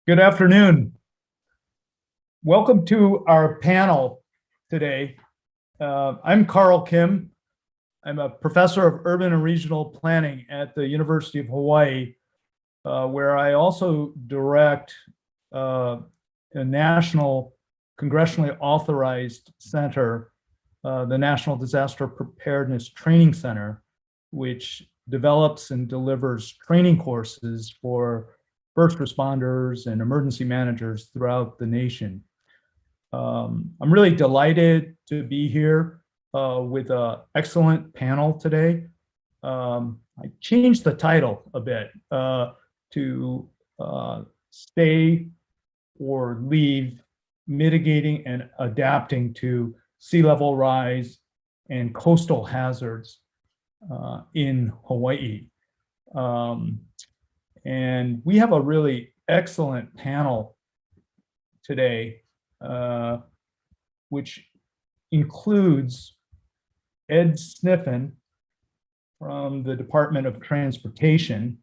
Good afternoon. Welcome to our panel today. I'm Carl Kim. I'm a professor of urban and regional planning at the University of Hawaii, where I also direct a national congressionally authorized center, the National Disaster Preparedness Training Center, which develops and delivers training courses for first responders and emergency managers throughout the nation. I'm really delighted to be here with an excellent panel today. I changed the title a bit to Stay or Leave, Mitigating and Adapting to Sea Level Rise and Coastal Hazards in Hawaii. And we have a really excellent panel today, which includes Ed Sniffen from the Department of Transportation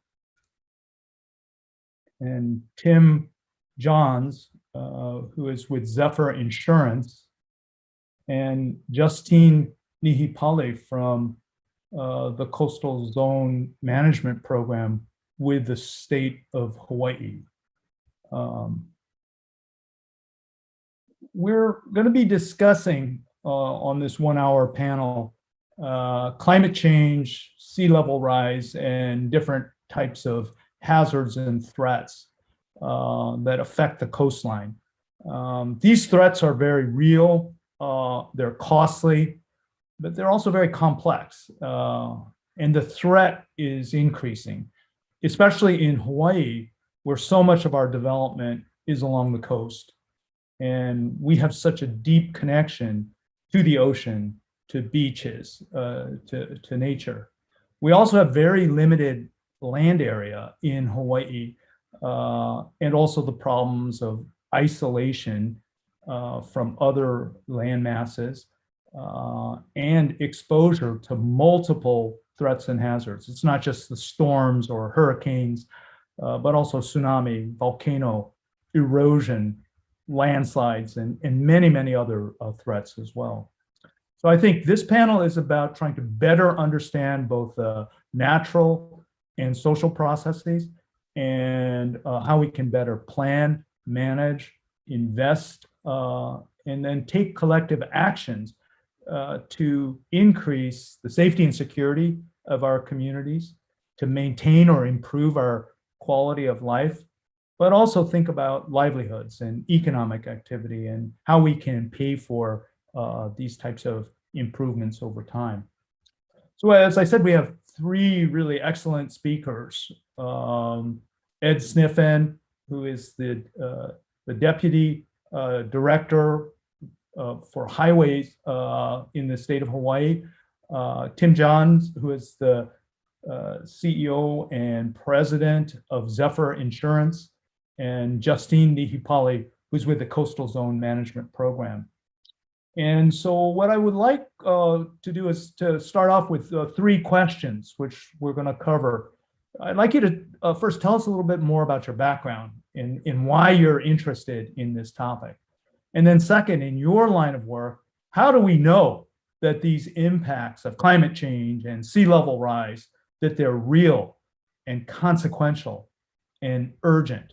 and Tim Johns, who is with Zephyr Insurance, and Justine Nihipali from the Coastal Zone Management Program with the state of Hawaii. We're going to be discussing on this 1-hour panel climate change, sea level rise, and different types of hazards and threats that affect the coastline. These threats are very real, they're costly, but they're also very complex. And the threat is increasing, especially in Hawaii, where so much of our development is along the coast. And we have such a deep connection to the ocean, to beaches, to nature. We also have very limited land area in Hawaii, and also the problems of isolation from other land masses and exposure to multiple threats and hazards. It's not just the storms or hurricanes, but also tsunami, volcano, erosion, landslides, and many, many other threats as well. So I think this panel is about trying to better understand both the natural and social processes and how we can better plan, manage, invest, and then take collective actions to increase the safety and security of our communities, to maintain or improve our quality of life, but also think about livelihoods and economic activity and how we can pay for these types of improvements over time. So as I said, we have three really excellent speakers. Ed Sniffen, who is the Deputy Director for Highways in the state of Hawaii. Tim Johns, who is the CEO and President of Zephyr Insurance, and Justine Nihipali, who's with the Coastal Zone Management Program. And so what I would like to do is to start off with three questions, which we're going to cover. I'd like you to first tell us a little bit more about your background and why you're interested in this topic. And then second, in your line of work, how do we know that these impacts of climate change and sea level rise, that they're real and consequential and urgent?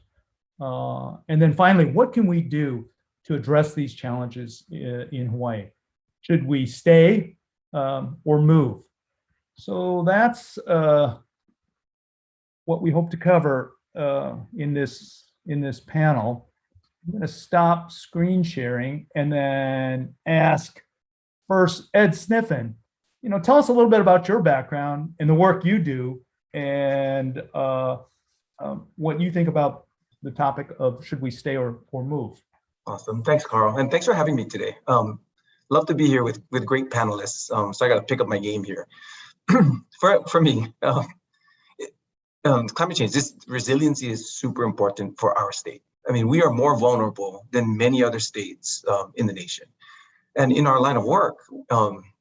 And then finally, what can we do to address these challenges in Hawaii? Should we stay or move? So that's what we hope to cover in this panel. I'm going to stop screen sharing and then ask first Ed Sniffen. Tell us a little bit about your background and the work you do, and what you think about the topic of should we stay or move. Awesome. Thanks, Carl. And thanks for having me today. Love to be here with great panelists. So I got to pick up my game here. For me, climate change, this resiliency is super important for our state. I mean, we are more vulnerable than many other states in the nation. And in our line of work,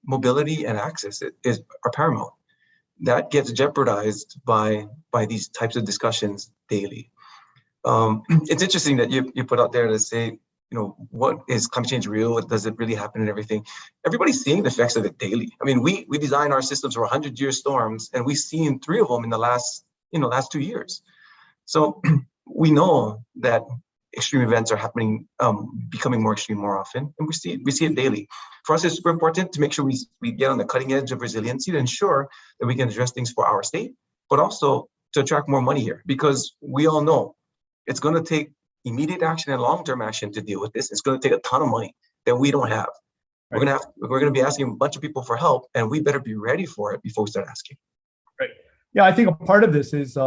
mobility and access are paramount. That gets jeopardized by these types of discussions daily. It's interesting that you put out there to say, what is climate change real? Does it really happen and everything? Everybody's seeing the effects of it daily. I mean, we design our systems for 100-year storms, and we've seen 3 of them in the last 2 years. So we know that extreme events are happening, becoming more extreme more often, and we see it daily. For us, it's super important to make sure we get on the cutting edge of resiliency to ensure that we can address things for our state, but also to attract more money here, because we all know it's going to take immediate action and long-term action to deal with this. It's going to take a ton of money that we don't have. Right. We're going to be asking a bunch of people for help, and we better be ready for it before we start asking. Right. Yeah, I think a part of this is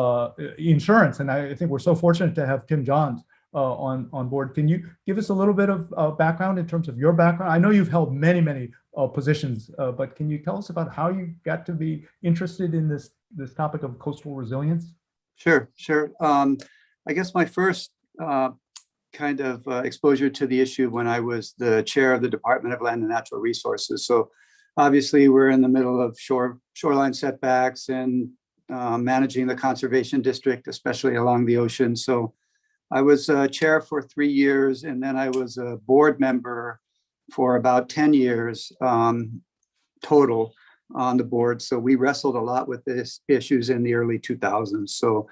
insurance, and I think we're so fortunate to have Tim Johns on board. Can you give us a little bit of background in terms of your background? I know you've held many positions, but can you tell us about how you got to be interested in this topic of coastal resilience? Sure. I guess my first kind of exposure to the issue when I was the chair of the Department of Land and Natural Resources. So obviously we're in the middle of shoreline setbacks and managing the conservation district, especially along the ocean. So I was chair for 3 years, and then I was a board member for about 10 years total on the board. So we wrestled a lot with these issues in the early 2000s. So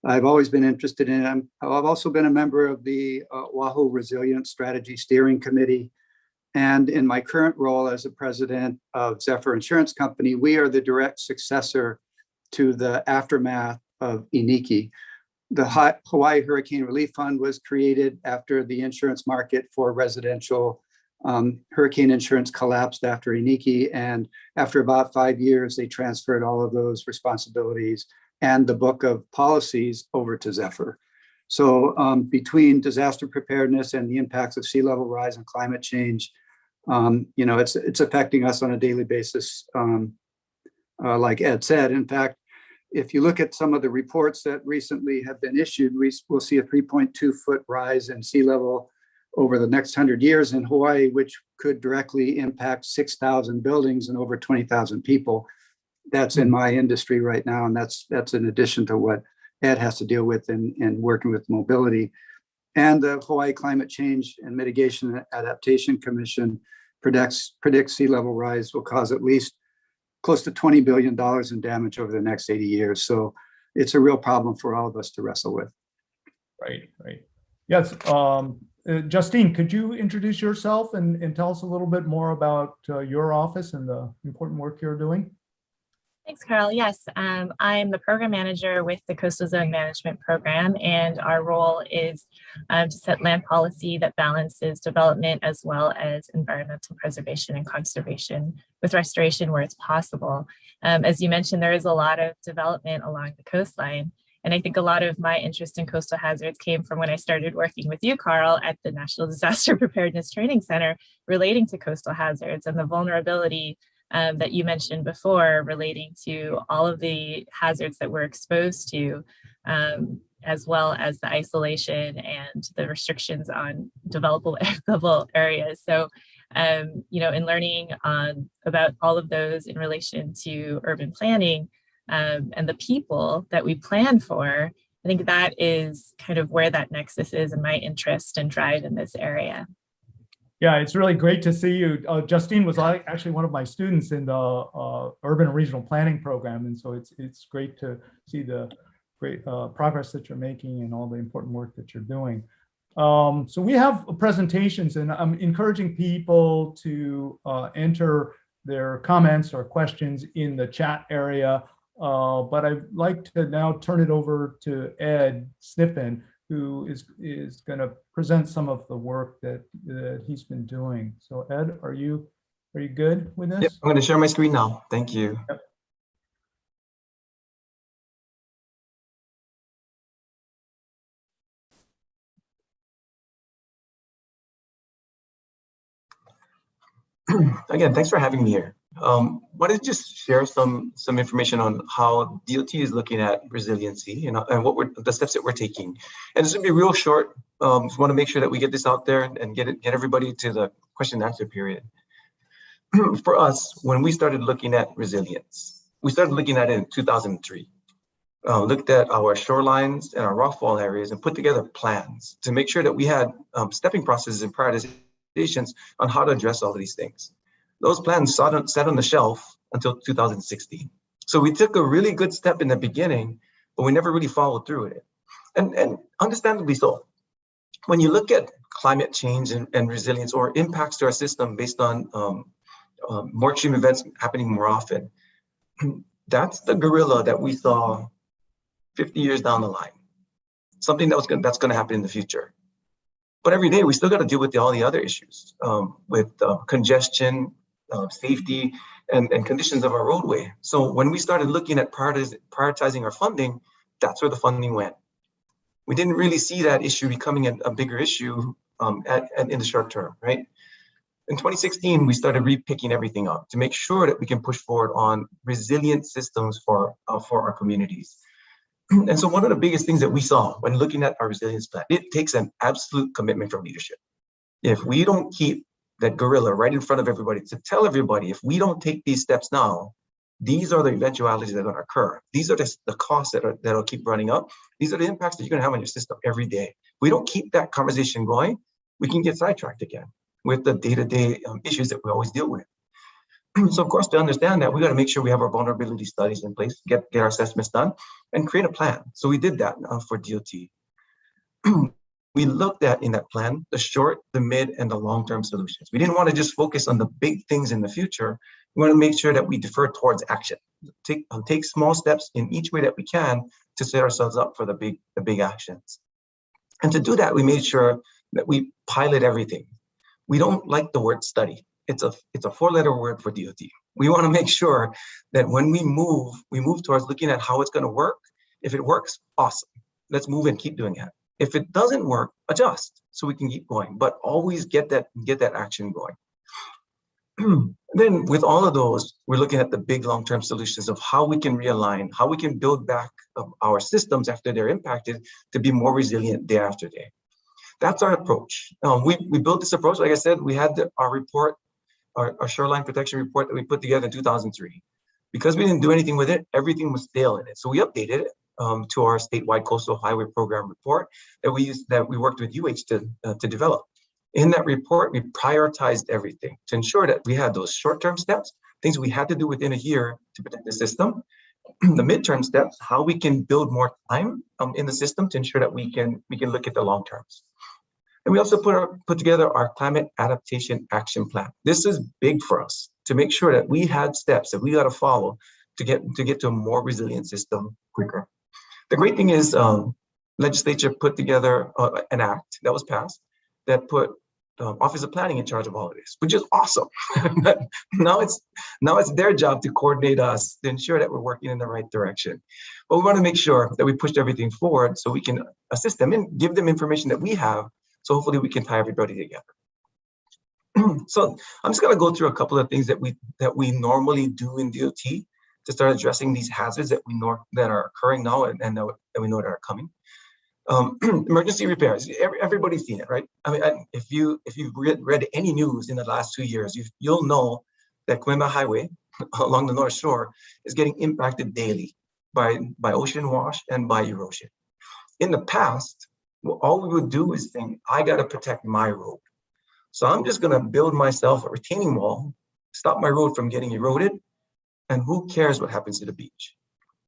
I've always been interested in it. I've also been a member of the Oahu Resilience Strategy Steering Committee. And in my current role as the president of Zephyr Insurance Company, we are the direct successor to the aftermath of Iniki. The Hawaii Hurricane Relief Fund was created after the insurance market for residential hurricane insurance collapsed after Iniki. And after about 5 years, they transferred all of those responsibilities and the book of policies over to Zephyr. So between disaster preparedness and the impacts of sea level rise and climate change, it's affecting us on a daily basis, like Ed said. In fact, if you look at some of the reports that recently have been issued, we'll see a 3.2 foot rise in sea level over the next 100 years in Hawaii, which could directly impact 6,000 buildings and over 20,000 people. That's in my industry right now, and that's in addition to what Ed has to deal with in working with mobility. And the Hawaii Climate Change and Mitigation and Adaptation Commission predicts sea level rise will cause at least close to $20 billion in damage over the next 80 years. So it's a real problem for all of us to wrestle with. Right. Yes. Justine, could you introduce yourself and tell us a little bit more about your office and the important work you're doing? Thanks, Carl. Yes, I'm the program manager with the Coastal Zone Management Program, and our role is to set land policy that balances development as well as environmental preservation and conservation with restoration where it's possible. As you mentioned, there is a lot of development along the coastline, and I think a lot of my interest in coastal hazards came from when I started working with you, Carl, at the National Disaster Preparedness Training Center relating to coastal hazards and the vulnerability that you mentioned before relating to all of the hazards that we're exposed to, as well as the isolation and the restrictions on developable areas. So, in learning about all of those in relation to urban planning and the people that we plan for, I think that is kind of where that nexus is in my interest and drive in this area. Yeah, it's really great to see you. Justine was actually one of my students in the urban and regional planning program, and so it's great to see the great progress that you're making and all the important work that you're doing. So we have presentations, and I'm encouraging people to enter their comments or questions in the chat area. But I'd like to now turn it over to Ed Sniffen, who is going to present some of the work that he's been doing. So Ed, are you good with this? Yep, I'm going to share my screen now. Thank you. Yep. Again, thanks for having me here. Wanted to just share some information on how DOT is looking at resiliency and what the steps that we're taking. And this will be real short. Just want to make sure that we get this out there and get everybody to the question and answer period. For us, when we started looking at resilience, we started looking at it in 2003. looked at our shorelines and our rockfall areas and put together plans to make sure that we had stepping processes and prioritizations on how to address all of these things. Those plans sat on the shelf until 2016. So we took a really good step in the beginning, but we never really followed through with it. And understandably so. When you look at climate change and resilience or impacts to our system based on more extreme events happening more often, that's the gorilla that we saw 50 years down the line, something that's going to happen in the future. But every day we still got to deal with all the other issues with congestion, safety, and conditions of our roadway. So when we started looking at prioritizing our funding, that's where the funding went. We didn't really see that issue becoming a bigger issue in the short term, right? In 2016, we started repicking everything up to make sure that we can push forward on resilient systems for our communities. And so one of the biggest things that we saw when looking at our resilience plan, it takes an absolute commitment from leadership. If we don't keep that gorilla right in front of everybody to tell everybody, if we don't take these steps now, these are the eventualities that are going to occur. These are the costs that'll keep running up. These are the impacts that you're going to have on your system every day. If we don't keep that conversation going, we can get sidetracked again with the day-to-day issues that we always deal with. So of course, to understand that, we got to make sure we have our vulnerability studies in place, get our assessments done, and create a plan. So we did that for DOT. We looked at in that plan the short, the mid, and the long-term solutions. We didn't want to just focus on the big things in the future. We want to make sure that we defer towards action. Take small steps in each way that we can to set ourselves up for the big actions. And to do that, we made sure that we pilot everything. We don't like the word study. It's a four-letter word for DOT. We want to make sure that when we move towards looking at how it's going to work. If it works, awesome. Let's move and keep doing it. If it doesn't work, adjust so we can keep going, but always get that action going. Then with all of those, we're looking at the big long-term solutions of how we can realign, how we can build back our systems after they're impacted to be more resilient day after day. That's our approach. We built this approach. Like I said, we had our report, our shoreline protection report that we put together in 2003. Because we didn't do anything with it, everything was stale in it. So we updated it to our statewide coastal highway program report that we worked with to develop. In that report, we prioritized everything to ensure that we had those short-term steps, things we had to do within a year to protect the system, the midterm steps, how we can build more time in the system to ensure that we can look at the long terms. And we also put together our climate adaptation action plan. This is big for us to make sure that we had steps that we got to follow to get to a more resilient system quicker. The great thing is legislature put together an act that was passed that put Office of Planning in charge of all of this, which is awesome. now it's their job to coordinate us to ensure that we're working in the right direction. But we want to make sure that we pushed everything forward so we can assist them and give them information that we have. So hopefully we can tie everybody together. So I'm just going to go through a couple of things that we normally do in DOT to start addressing these hazards that we know that are occurring now and that we know that are coming. Emergency repairs. Everybody's seen it, right? I mean, if you've read any news in the last 2 years, you'll know that Kuema Highway along the North Shore is getting impacted daily by ocean wash and by erosion. In the past, all we would do is think, I got to protect my road. So I'm just going to build myself a retaining wall, stop my road from getting eroded, and who cares what happens to the beach?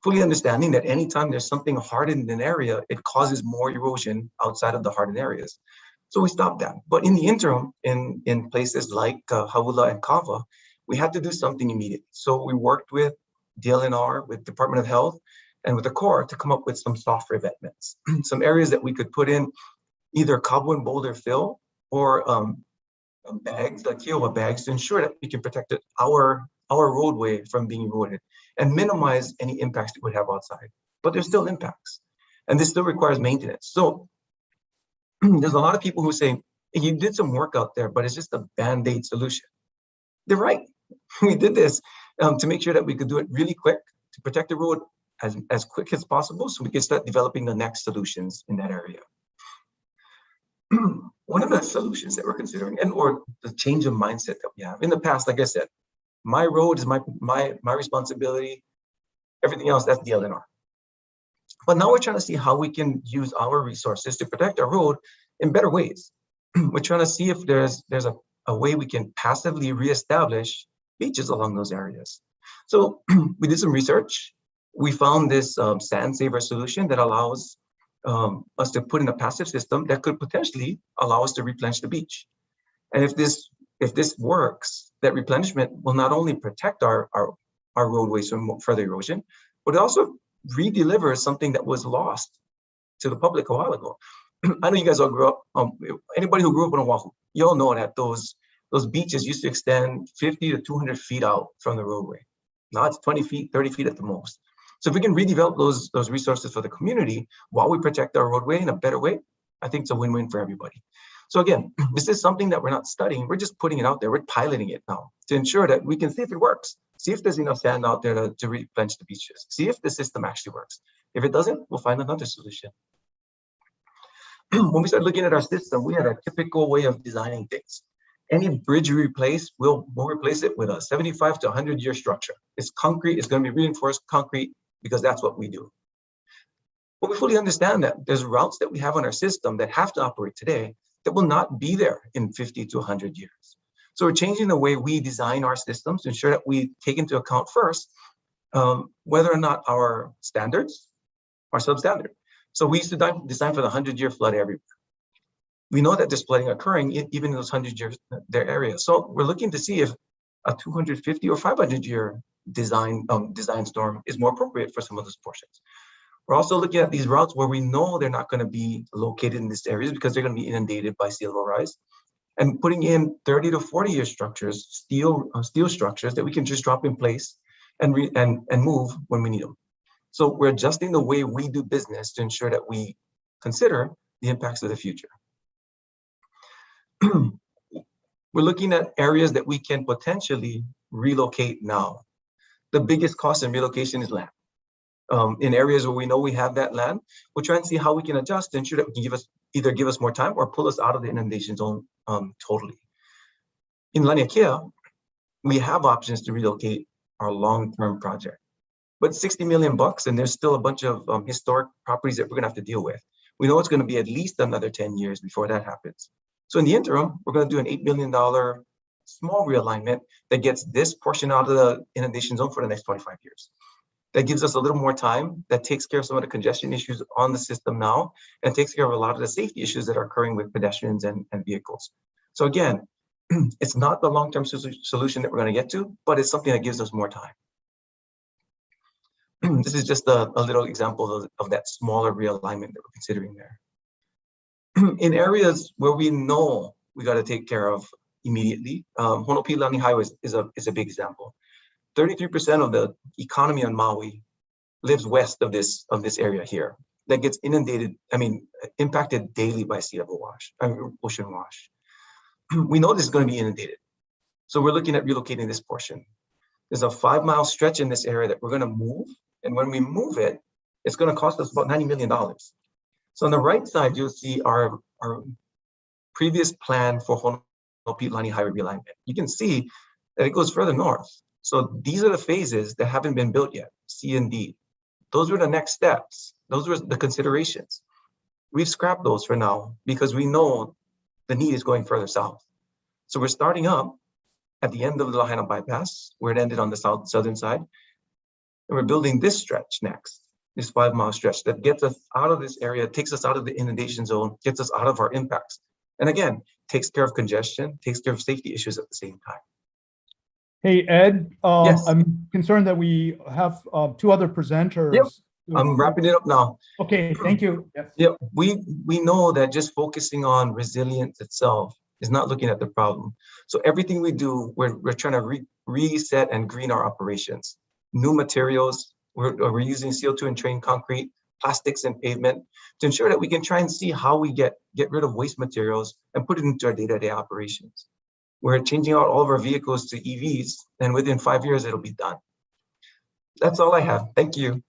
Fully understanding that anytime there's something hardened in an area, it causes more erosion outside of the hardened areas. So we stopped that. But in the interim, in places like Haula and Kava, we had to do something immediately. So we worked with DLNR, with Department of Health, and with the Corps to come up with some soft revetments, some areas that we could put in either cobble and boulder fill or bags, like Kiowa bags, to ensure that we can protect our roadway from being eroded and minimize any impacts it would have outside. But there's still impacts, and this still requires maintenance. So there's a lot of people who say, you did some work out there, but it's just a Band-Aid solution. They're right. We did this to make sure that we could do it really quick to protect the road as quick as possible so we can start developing the next solutions in that area. One of the solutions that we're considering, or the change of mindset that we have in the past, like I said, my road is my responsibility. Everything else, that's DLNR. But now we're trying to see how we can use our resources to protect our road in better ways. We're trying to see if there's a way we can passively reestablish beaches along those areas. So we did some research. We found this sand saver solution that allows us to put in a passive system that could potentially allow us to replenish the beach. And if this works, that replenishment will not only protect our roadways from further erosion, but it also redeliver something that was lost to the public a while ago. I know you guys all grew up, anybody who grew up in Oahu, you all know that those beaches used to extend 50 to 200 feet out from the roadway. Now it's 20 feet, 30 feet at the most. So if we can redevelop those resources for the community while we protect our roadway in a better way, I think it's a win-win for everybody. So again, this is something that we're not studying, we're just putting it out there, we're piloting it now to ensure that we can see if it works, see if there's enough sand out there to replenish the beaches, see if the system actually works. If it doesn't, we'll find another solution. When we started looking at our system, we had a typical way of designing things. Any bridge we replace, we'll replace it with a 75 to 100-year structure. It's concrete, it's going to be reinforced concrete because that's what we do. But we fully understand that there's routes that we have on our system that have to operate today that will not be there in 50 to 100 years. So we're changing the way we design our systems to ensure that we take into account first whether or not our standards are substandard. So we used to design for the 100-year flood everywhere. We know that there's flooding occurring even in those 100-year areas. So we're looking to see if a 250 or 500-year design storm is more appropriate for some of those portions. We're also looking at these routes where we know they're not going to be located in these areas because they're going to be inundated by sea level rise, and putting in 30 to 40-year structures, steel structures that we can just drop in place and move when we need them. So we're adjusting the way we do business to ensure that we consider the impacts of the future. We're looking at areas that we can potentially relocate now. The biggest cost in relocation is land. In areas where we know we have that land, we'll try and see how we can adjust to ensure that we can either give us more time or pull us out of the inundation zone totally. In Laniakea, we have options to relocate our long-term project, but 60 million bucks, and there's still a bunch of historic properties that we're gonna have to deal with. We know it's gonna be at least another 10 years before that happens. So in the interim, we're gonna do an $8 million small realignment that gets this portion out of the inundation zone for the next 25 years. That gives us a little more time, that takes care of some of the congestion issues on the system now, and takes care of a lot of the safety issues that are occurring with pedestrians and vehicles. So again, it's not the long-term solution that we're going to get to, but it's something that gives us more time. This is just a little example of that smaller realignment that we're considering there. In areas where we know we got to take care of immediately, Honopilani Highway is a big example. 33% of the economy on Maui lives west of this area here that gets inundated, impacted daily by sea level wash, ocean wash. We know this is going to be inundated. So we're looking at relocating this portion. There's a 5-mile stretch in this area that we're going to move. And when we move it, it's going to cost us about $90 million. So on the right side, you'll see our previous plan for Honopilani Highway realignment. You can see that it goes further north. So these are the phases that haven't been built yet, C and D. Those were the next steps. Those were the considerations. We've scrapped those for now because we know the need is going further south. So we're starting up at the end of the Lahaina bypass, where it ended on the southern side. And we're building this stretch next, this 5-mile stretch that gets us out of this area, takes us out of the inundation zone, gets us out of our impacts. And again, takes care of congestion, takes care of safety issues at the same time. Hey, Ed, Yes. I'm concerned that we have 2 other presenters. Yep. I'm wrapping it up now. Okay, thank you. Yes. Yeah, we know that just focusing on resilience itself is not looking at the problem. So everything we do, we're trying to reset and green our operations. New materials, we're using CO2 and train concrete, plastics and pavement to ensure that we can try and see how we get rid of waste materials and put it into our day-to-day operations. We're changing out all of our vehicles to EVs, and within 5 years, it'll be done. That's all I have. Thank you.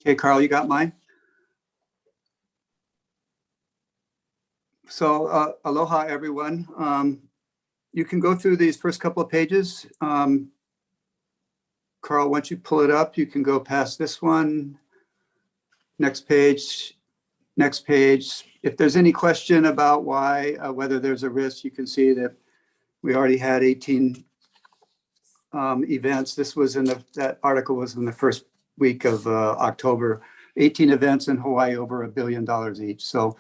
Okay, Carl, you got mine? So aloha, everyone. You can go through these first couple of pages. Carl, once you pull it up, you can go past this one. Next page, next page. If there's any question about why, whether there's a risk, you can see that we already had 18 events. This was that article was in the first week of October. 18 events in Hawaii over $1 billion each. So,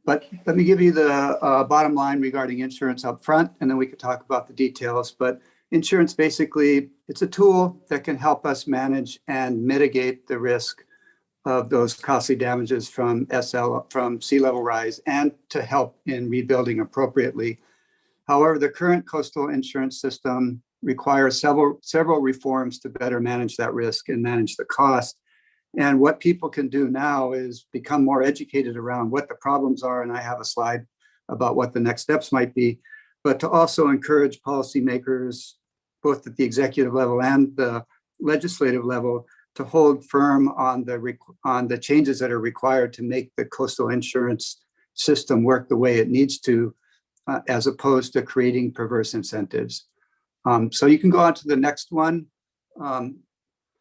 but let me give you the bottom line regarding insurance up front, and then we could talk about the details. But insurance, basically, it's a tool that can help us manage and mitigate the risk of those costly damages from sea level rise, and to help in rebuilding appropriately. However, the current coastal insurance system requires several reforms to better manage that risk and manage the cost. And what people can do now is become more educated around what the problems are. And I have a slide about what the next steps might be, but to also encourage policymakers, both at the executive level and the legislative level, to hold firm on the changes that are required to make the coastal insurance system work the way it needs to, as opposed to creating perverse incentives. So you can go on to the next one.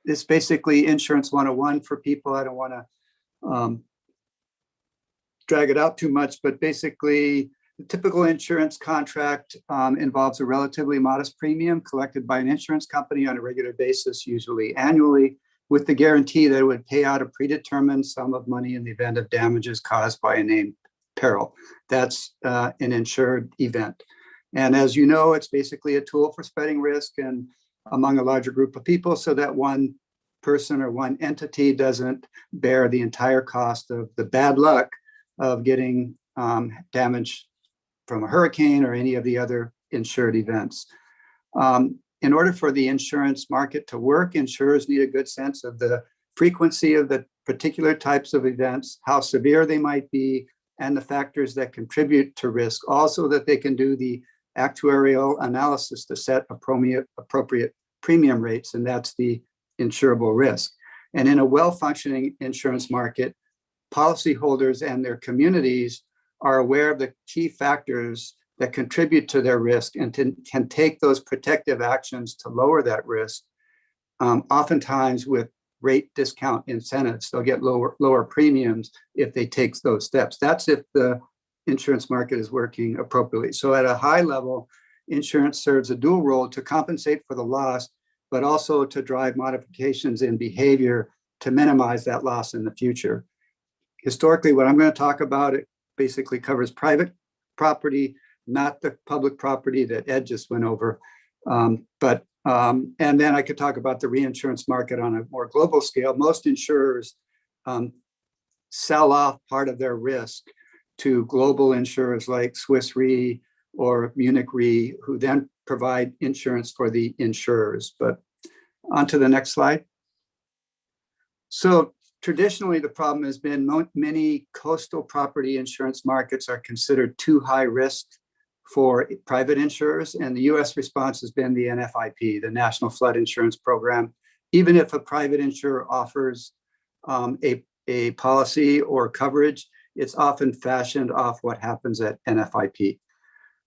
It's basically Insurance 101 for people. I don't want to drag it out too much, but basically the typical insurance contract involves a relatively modest premium collected by an insurance company on a regular basis, usually annually, with the guarantee that it would pay out a predetermined sum of money in the event of damages caused by a named peril. That's an insured event. And as you know, it's basically a tool for spreading risk and among a larger group of people, so that one person or one entity doesn't bear the entire cost of the bad luck of getting damage from a hurricane or any of the other insured events. In order for the insurance market to work, insurers need a good sense of the frequency of the particular types of events, how severe they might be, and the factors that contribute to risk, also that they can do the actuarial analysis to set appropriate premium rates, and that's the insurable risk. And in a well-functioning insurance market, policyholders and their communities are aware of the key factors that contribute to their risk and can take those protective actions to lower that risk, oftentimes with rate discount incentives. They'll get lower premiums if they take those steps. That's if the insurance market is working appropriately. So at a high level, insurance serves a dual role to compensate for the loss, but also to drive modifications in behavior to minimize that loss in the future. Historically, what I'm going to talk about, it basically covers private property, not the public property that Ed just went over. And then I could talk about the reinsurance market on a more global scale. Most insurers sell off part of their risk to global insurers like Swiss Re or Munich Re, who then provide insurance for the insurers. But on to the next slide. So traditionally, the problem has been many coastal property insurance markets are considered too high risk for private insurers. And the US response has been the NFIP, the National Flood Insurance Program. Even if a private insurer offers a policy or coverage, it's often fashioned off what happens at NFIP.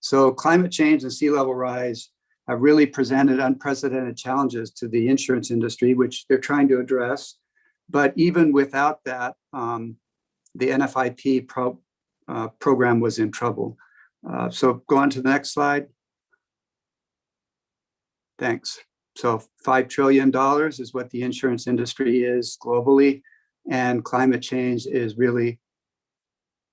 So climate change and sea level rise have really presented unprecedented challenges to the insurance industry, which they're trying to address. But even without that, the NFIP program was in trouble. So go on to the next slide. Thanks. So $5 trillion is what the insurance industry is globally, and climate change is really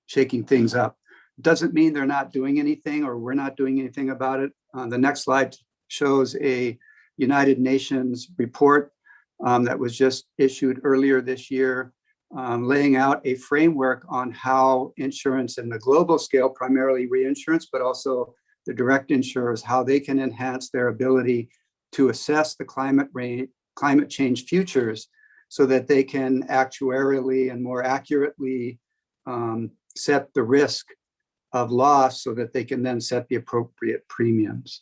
shaking things up. Doesn't mean they're not doing anything or we're not doing anything about it. The next slide shows a United Nations report that was just issued earlier this year, laying out a framework on how insurance in the global scale, primarily reinsurance, but also the direct insurers, how they can enhance their ability to assess the climate change futures so that they can actuarially and more accurately set the risk of loss so that they can then set the appropriate premiums.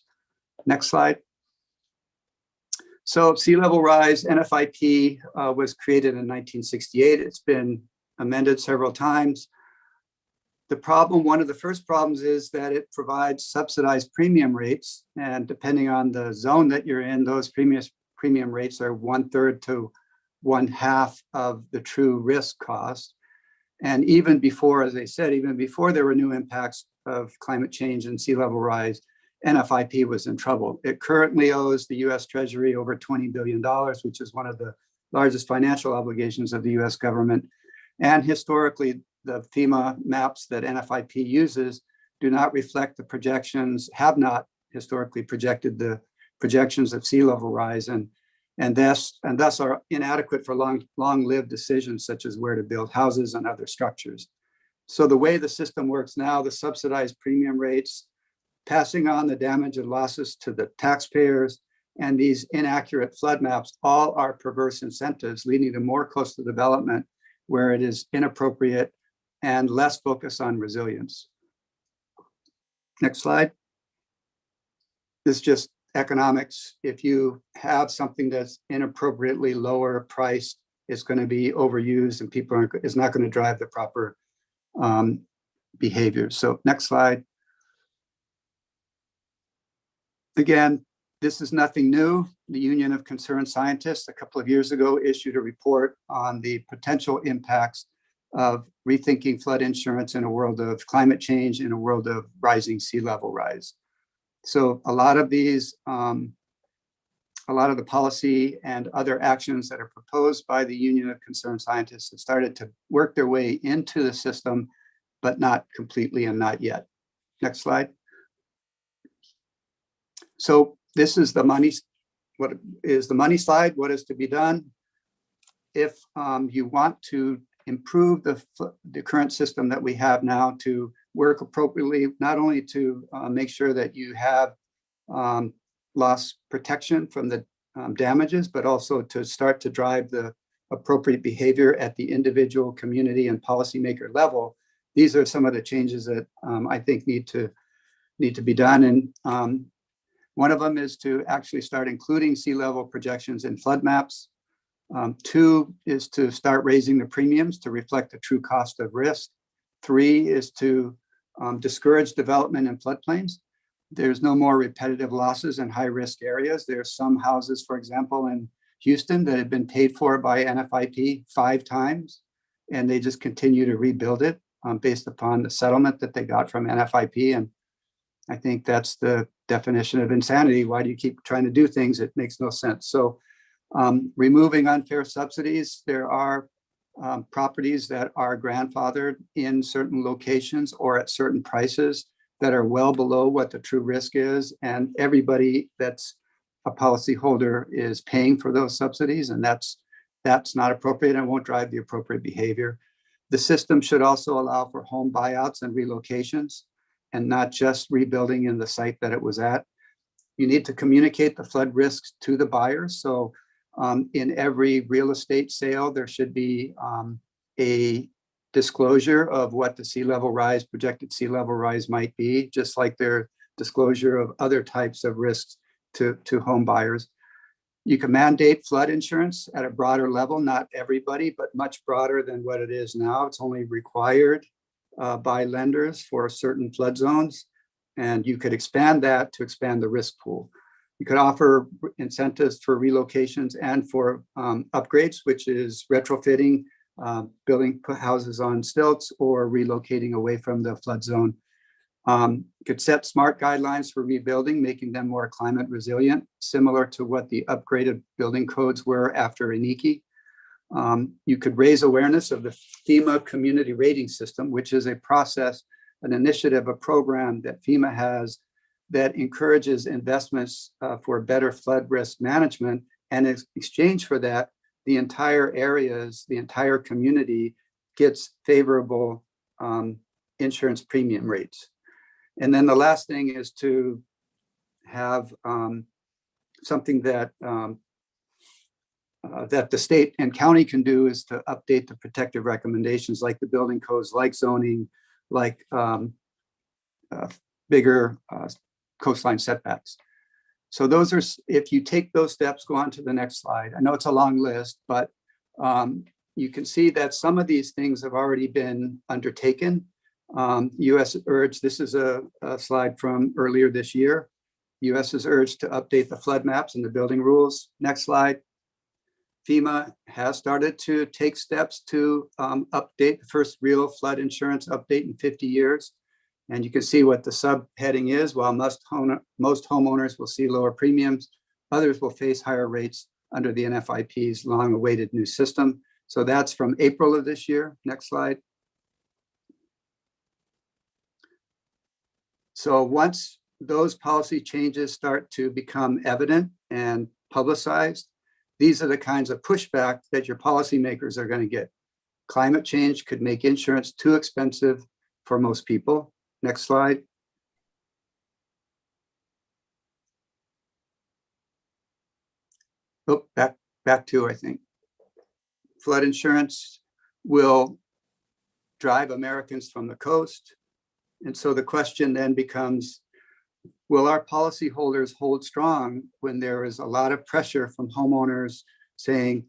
Next slide. So sea level rise, NFIP was created in 1968. It's been amended several times. The problem, one of the first problems is that it provides subsidized premium rates. And depending on the zone that you're in, those premium rates are 1/3 to 1/2 of the true risk cost. And even before, as I said, even before there were new impacts of climate change and sea level rise, NFIP was in trouble. It currently owes the US Treasury over $20 billion, which is one of the largest financial obligations of the US government. And historically, the FEMA maps that NFIP uses do not reflect the projections, have not historically projected the projections of sea level rise, and thus are inadequate for long-lived decisions such as where to build houses and other structures. So the way the system works now, the subsidized premium rates, passing on the damage and losses to the taxpayers, and these inaccurate flood maps all are perverse incentives leading to more coastal development where it is inappropriate and less focus on resilience. Next slide. This is just economics. If you have something that's inappropriately lower priced, it's going to be overused and people aren't, it's not going to drive the proper behavior. So next slide. Again, this is nothing new. The Union of Concerned Scientists a couple of years ago issued a report on the potential impacts of rethinking flood insurance in a world of climate change, in a world of rising sea level rise. So a lot of these, a lot of the policy and other actions that are proposed by the Union of Concerned Scientists have started to work their way into the system, but not completely and not yet. Next slide. So this is the money. What is the money slide? What is to be done? If you want to improve the current system that we have now to work appropriately, not only to make sure that you have loss protection from the damages, but also to start to drive the appropriate behavior at the individual, community, and policymaker level. These are some of the changes that I think need to be done. And one of them is to actually start including sea level projections in flood maps. Two is to start raising the premiums to reflect the true cost of risk. Three is to discourage development in floodplains. There's no more repetitive losses in high risk areas. There's some houses, for example, in Houston that have been paid for by NFIP 5 times, and they just continue to rebuild it based upon the settlement that they got from NFIP. And I think that's the definition of insanity. Why do you keep trying to do things? It makes no sense. So removing unfair subsidies, there are properties that are grandfathered in certain locations or at certain prices that are well below what the true risk is. And everybody that's a policyholder is paying for those subsidies, and that's not appropriate and won't drive the appropriate behavior. The system should also allow for home buyouts and relocations, and not just rebuilding in the site that it was at. You need to communicate the flood risks to the buyers. So in every real estate sale, there should be a disclosure of what the sea level rise, projected sea level rise might be, just like their disclosure of other types of risks to home buyers. You can mandate flood insurance at a broader level, not everybody, but much broader than what it is now. It's only required by lenders for certain flood zones. And you could expand that to expand the risk pool. You could offer incentives for relocations and for upgrades, which is retrofitting, building houses on stilts, or relocating away from the flood zone. You could set smart guidelines for rebuilding, making them more climate resilient, similar to what the upgraded building codes were after Iniki. You could raise awareness of the FEMA community rating system, which is a process, an initiative, a program that FEMA has that encourages investments for better flood risk management. And in exchange for that, the entire areas, the entire community gets favorable insurance premium rates. And then the last thing is to have something that that the state and county can do is to update the protective recommendations, like the building codes, like zoning, like bigger coastline setbacks. So those are, if you take those steps, go on to the next slide. I know it's a long list, but you can see that some of these things have already been undertaken. U.S. urged, this is a slide from earlier this year. U.S. is urged to update the flood maps and the building rules. Next slide. FEMA has started to take steps to update the first real flood insurance update in 50 years. And you can see what the subheading is. While most homeowners will see lower premiums, others will face higher rates under the NFIP's long-awaited new system. So that's from April of this year. Next slide. So once those policy changes start to become evident and publicized, these are the kinds of pushback that your policymakers are going to get. Climate change could make insurance too expensive for most people. Next slide. Oh, back to, I think. Flood insurance will drive Americans from the coast. And so the question then becomes, will our policyholders hold strong when there is a lot of pressure from homeowners saying,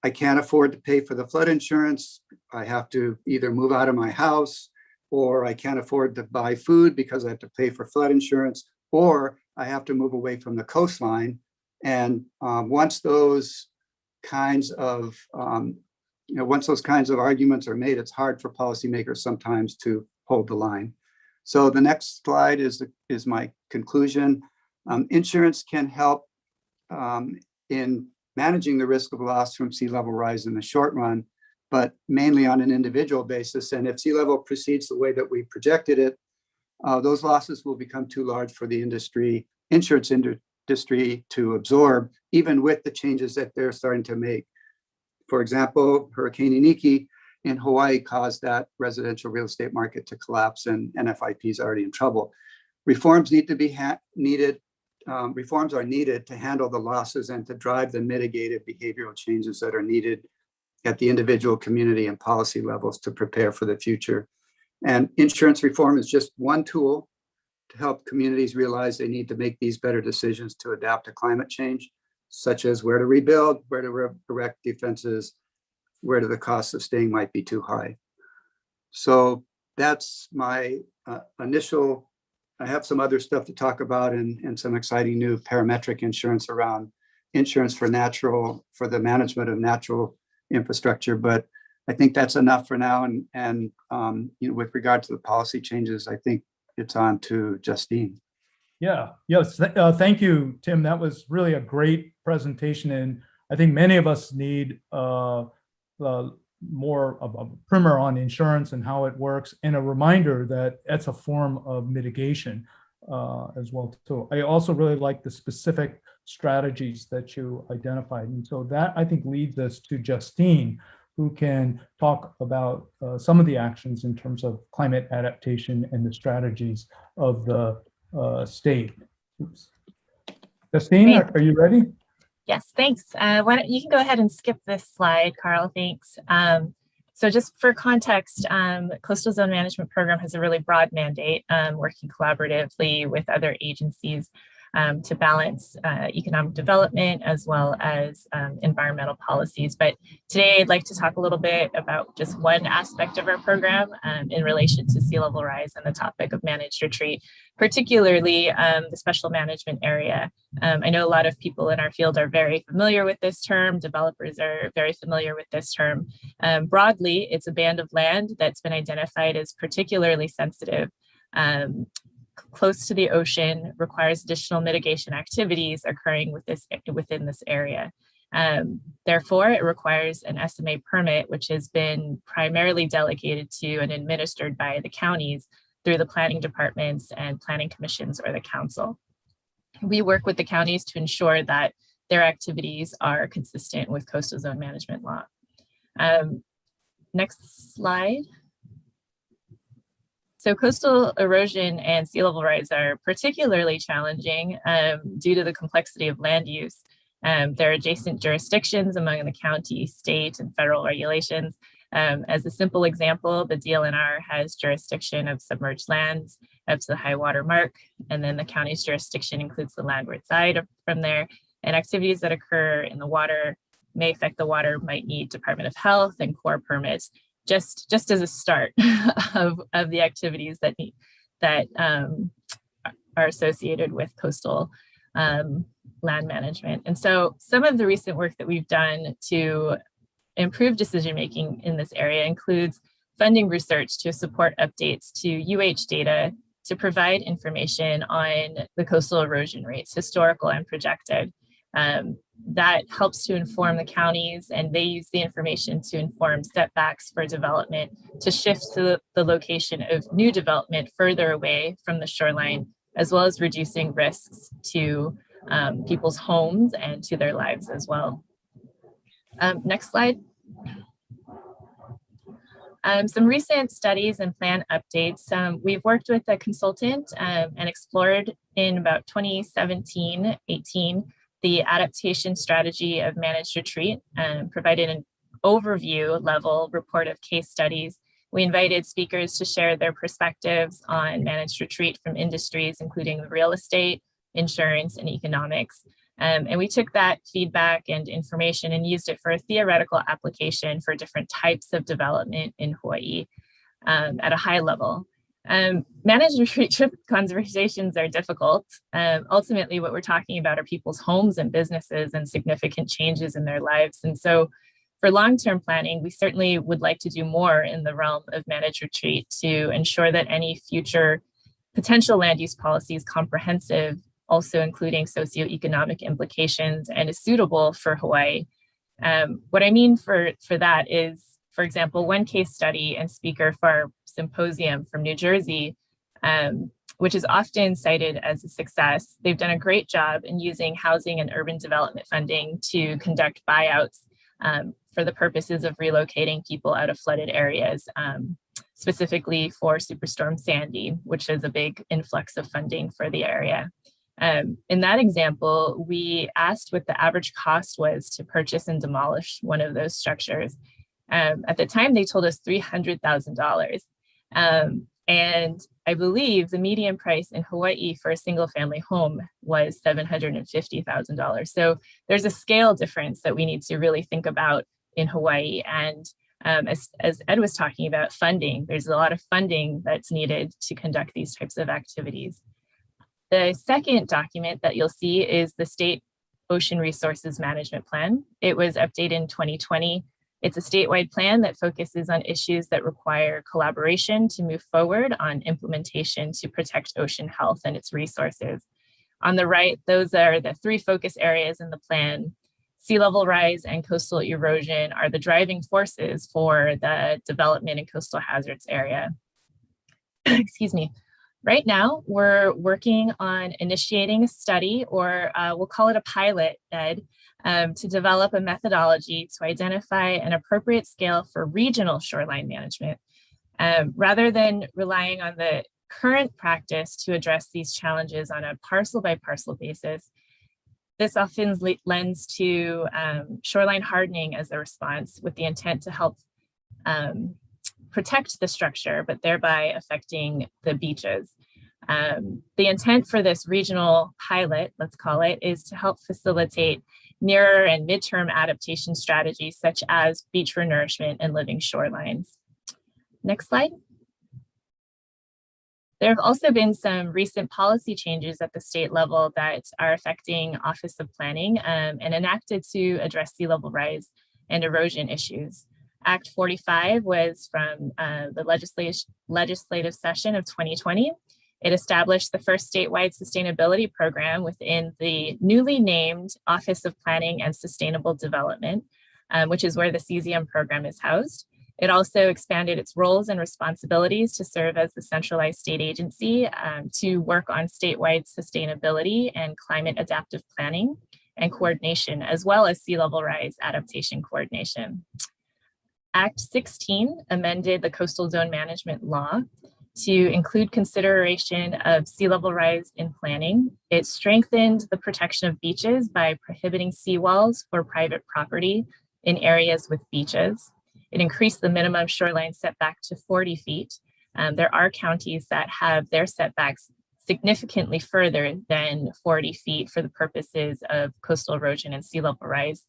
I can't afford to pay for the flood insurance. I have to either move out of my house, or I can't afford to buy food because I have to pay for flood insurance, or I have to move away from the coastline. And once those kinds of arguments are made, it's hard for policymakers sometimes to hold the line. So the next slide is my conclusion. Insurance can help in managing the risk of loss from sea level rise in the short run, but mainly on an individual basis. And if sea level proceeds the way that we projected it, those losses will become too large for the insurance industry to absorb, even with the changes that they're starting to make. For example, Hurricane Iniki in Hawaii caused that residential real estate market to collapse, and NFIP is already in trouble. Reforms need to be needed. Reforms are needed to handle the losses and to drive the mitigated behavioral changes that are needed at the individual, community, and policy levels to prepare for the future. And insurance reform is just one tool to help communities realize they need to make these better decisions to adapt to climate change, such as where to rebuild, where to erect defenses, where the cost of staying might be too high. So that's my initial. I have some other stuff to talk about and some exciting new parametric insurance around insurance for the management of natural infrastructure. But I think that's enough for now. And with regard to the policy changes, I think it's on to Justine. Yeah, yes. Thank you, Tim. That was really a great presentation. And I think many of us need more of a primer on insurance and how it works, and a reminder that it's a form of mitigation as well. So I also really like the specific strategies that you identified. And so that, I think, leads us to Justine, who can talk about some of the actions in terms of climate adaptation and the strategies of the state. Oops. Justine, are you ready? Yes, thanks. Why don't you can go ahead and skip this slide, Carl, thanks. So just for context, Coastal Zone Management Program has a really broad mandate, working collaboratively with other agencies to balance economic development as well as environmental policies. But today I'd like to talk a little bit about just one aspect of our program in relation to sea level rise and the topic of managed retreat, particularly the special management area. I know a lot of people in our field are very familiar with this term. Developers are very familiar with this term. Broadly, it's a band of land that's been identified as particularly sensitive, close to the ocean, requires additional mitigation activities occurring within this area. Therefore, it requires an SMA permit, which has been primarily delegated to and administered by the counties through the planning departments and planning commissions or the council. We work with the counties to ensure that their activities are consistent with coastal zone management law. Next slide. So coastal erosion and sea level rise are particularly challenging due to the complexity of land use. There are adjacent jurisdictions among the county, state, and federal regulations. As a simple example, the DLNR has jurisdiction of submerged lands up to the high water mark, and then the county's jurisdiction includes the landward side from there. And activities that occur in the water may affect the water might need Department of Health and Corps permits, just as a start of the activities that are associated with coastal land management. And so some of the recent work that we've done to improve decision-making in this area includes funding research to support updates to UH data to provide information on the coastal erosion rates, historical and projected. That helps to inform the counties, and they use the information to inform setbacks for development to shift to the location of new development further away from the shoreline, as well as reducing risks to people's homes and to their lives as well. Next slide. Some recent studies and plan updates. We've worked with a consultant and explored in about 2017-18 the adaptation strategy of managed retreat, provided an overview level report of case studies. We invited speakers to share their perspectives on managed retreat from industries, including real estate, insurance, and economics. And we took that feedback and information and used it for a theoretical application for different types of development in Hawaii at a high level. Managed retreat trip conversations are difficult. Ultimately, what we're talking about are people's homes and businesses and significant changes in their lives. And so for long-term planning, we certainly would like to do more in the realm of managed retreat to ensure that any future potential land use policy is comprehensive, also including socioeconomic implications, and is suitable for Hawaii. What I mean for that is, for example, one case study and speaker for our symposium from New Jersey, which is often cited as a success. They've done a great job in using housing and urban development funding to conduct buyouts for the purposes of relocating people out of flooded areas, specifically for Superstorm Sandy, which is a big influx of funding for the area. In that example, we asked what the average cost was to purchase and demolish one of those structures. At the time, they told us $300,000. And I believe the median price in Hawaii for a single family home was $750,000. So there's a scale difference that we need to really think about in Hawaii. And as Ed was talking about funding, there's a lot of funding that's needed to conduct these types of activities. The second document that you'll see is the State Ocean Resources Management Plan. It was updated in 2020. It's a statewide plan that focuses on issues that require collaboration to move forward on implementation to protect ocean health and its resources. On the right, those are the three focus areas in the plan. Sea level rise and coastal erosion are the driving forces for the development in coastal hazards area. Excuse me. Right now, we're working on initiating a study, or we'll call it a pilot, Ed, to develop a methodology to identify an appropriate scale for regional shoreline management. Rather than relying on the current practice to address these challenges on a parcel by parcel basis, this often lends to shoreline hardening as a response, with the intent to help protect the structure, but thereby affecting the beaches. The intent for this regional pilot, let's call it, is to help facilitate nearer and midterm adaptation strategies such as beach renourishment and living shorelines. Next slide. There have also been some recent policy changes at the state level that are affecting Office of Planning and enacted to address sea level rise and erosion issues. Act 45 was from the legislative session of 2020. It established the first statewide sustainability program within the newly named Office of Planning and Sustainable Development, which is where the CZM program is housed. It also expanded its roles and responsibilities to serve as the centralized state agency to work on statewide sustainability and climate adaptive planning and coordination, as well as sea level rise adaptation coordination. Act 16 amended the Coastal Zone Management Law to include consideration of sea level rise in planning. It strengthened the protection of beaches by prohibiting seawalls for private property in areas with beaches. It increased the minimum shoreline setback to 40 feet. There are counties that have their setbacks significantly further than 40 feet for the purposes of coastal erosion and sea level rise